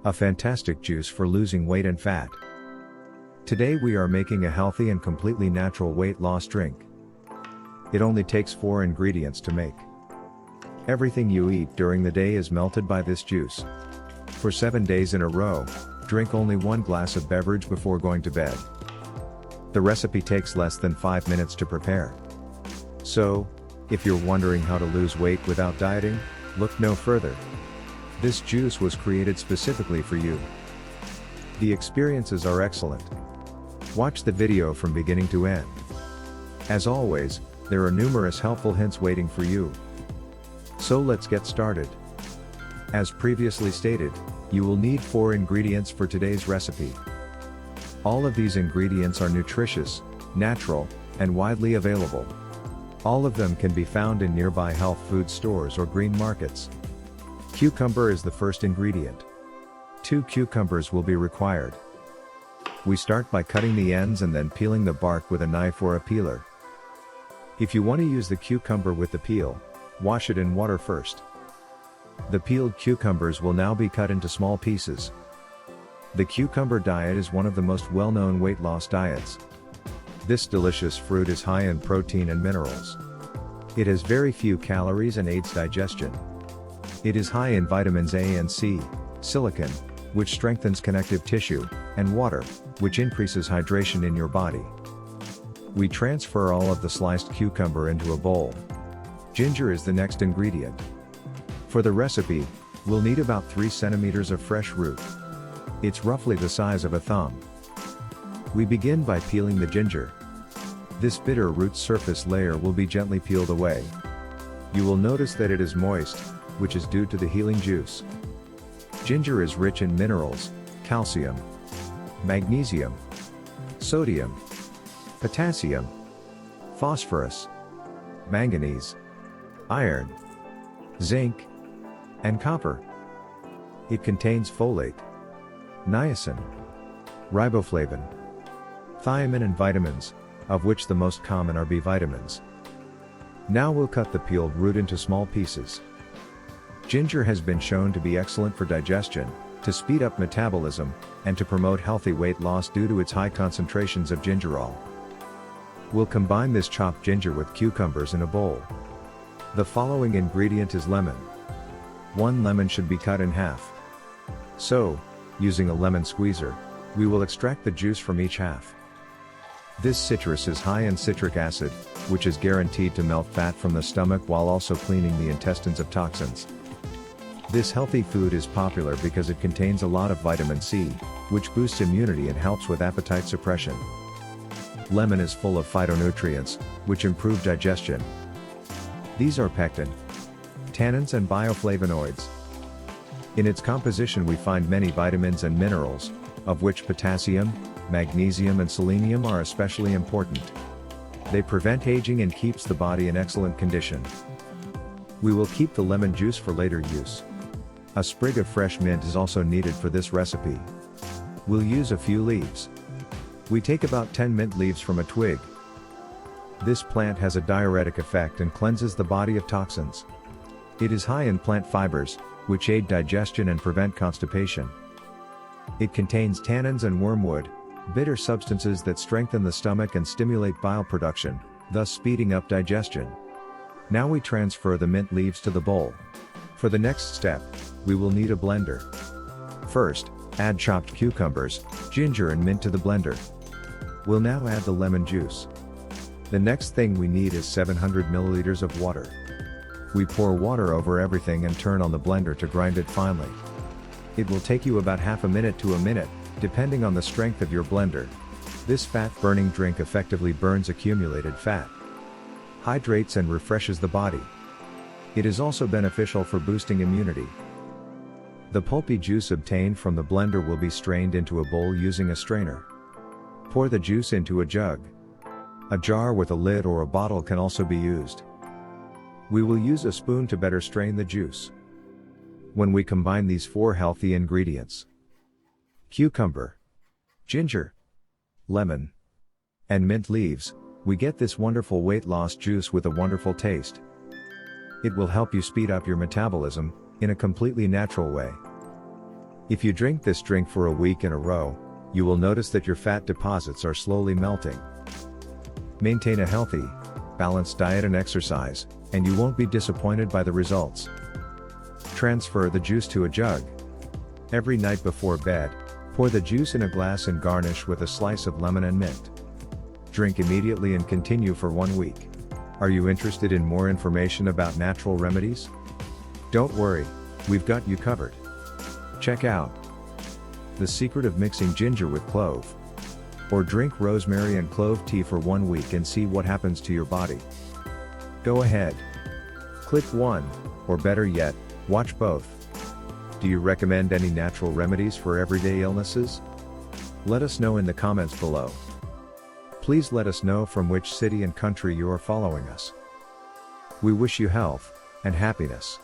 A fantastic juice for losing weight and fat. Today we are making a healthy and completely natural weight loss drink. It only takes 4 ingredients to make. Everything you eat during the day is melted by this juice. For 7 days in a row, drink only 1 glass of beverage before going to bed. The recipe takes less than 5 minutes to prepare. So, if you're wondering how to lose weight without dieting, look no further. This juice was created specifically for you. The experiences are excellent. Watch the video from beginning to end. As always, there are numerous helpful hints waiting for you. So let's get started. As previously stated, you will need 4 ingredients for today's recipe. All of these ingredients are nutritious, natural, and widely available. All of them can be found in nearby health food stores or green markets. Cucumber is the first ingredient. 2 cucumbers will be required. We start by cutting the ends and then peeling the bark with a knife or a peeler. If you want to use the cucumber with the peel, wash it in water first. The peeled cucumbers will now be cut into small pieces. The cucumber diet is one of the most well-known weight loss diets. This delicious fruit is high in protein and minerals. It has very few calories and aids digestion. It is high in vitamins A and C, silicon, which strengthens connective tissue, and water, which increases hydration in your body. We transfer all of the sliced cucumber into a bowl. Ginger is the next ingredient. For the recipe, we'll need about 3 centimeters of fresh root. It's roughly the size of a thumb. We begin by peeling the ginger. This bitter root surface layer will be gently peeled away. You will notice that it is moist, which is due to the healing juice. Ginger is rich in minerals, calcium, magnesium, sodium, potassium, phosphorus, manganese, iron, zinc, and copper. It contains folate, niacin, riboflavin, thiamine and vitamins, of which the most common are B vitamins. Now we'll cut the peeled root into small pieces. Ginger has been shown to be excellent for digestion, to speed up metabolism, and to promote healthy weight loss due to its high concentrations of gingerol. We'll combine this chopped ginger with cucumbers in a bowl. The following ingredient is lemon. 1 lemon should be cut in half. So, using a lemon squeezer, we will extract the juice from each half. This citrus is high in citric acid, which is guaranteed to melt fat from the stomach while also cleaning the intestines of toxins. This healthy food is popular because it contains a lot of vitamin C, which boosts immunity and helps with appetite suppression. Lemon is full of phytonutrients, which improve digestion. These are pectin, tannins and bioflavonoids. In its composition we find many vitamins and minerals, of which potassium, magnesium and selenium are especially important. They prevent aging and keeps the body in excellent condition. We will keep the lemon juice for later use. A sprig of fresh mint is also needed for this recipe. We'll use a few leaves. We take about 10 mint leaves from a twig. This plant has a diuretic effect and cleanses the body of toxins. It is high in plant fibers, which aid digestion and prevent constipation. It contains tannins and wormwood, bitter substances that strengthen the stomach and stimulate bile production, thus speeding up digestion. Now we transfer the mint leaves to the bowl. For the next step, we will need a blender. First, add chopped cucumbers, ginger and mint to the blender. We'll now add the lemon juice. The next thing we need is 700 milliliters of water. We pour water over everything and turn on the blender to grind it finely. It will take you about half a minute to a minute, depending on the strength of your blender. This fat-burning drink effectively burns accumulated fat, hydrates and refreshes the body. It is also beneficial for boosting immunity. The pulpy juice obtained from the blender will be strained into a bowl using a strainer. Pour the juice into a jug. A jar with a lid or a bottle can also be used. We will use a spoon to better strain the juice. When we combine these 4 healthy ingredients, cucumber, ginger, lemon, and mint leaves, we get this wonderful weight loss juice with a wonderful taste. It will help you speed up your metabolism, in a completely natural way. If you drink this drink for a week in a row, you will notice that your fat deposits are slowly melting. Maintain a healthy, balanced diet and exercise, and you won't be disappointed by the results. Transfer the juice to a jug. Every night before bed, pour the juice in a glass and garnish with a slice of lemon and mint. Drink immediately and continue for 1 week. Are you interested in more information about natural remedies? Don't worry, we've got you covered. Check out The Secret of Mixing Ginger with Clove. Or drink rosemary and clove tea for 1 week and see what happens to your body. Go ahead. Click one, or better yet, watch both. Do you recommend any natural remedies for everyday illnesses? Let us know in the comments below. Please let us know from which city and country you are following us. We wish you health and happiness.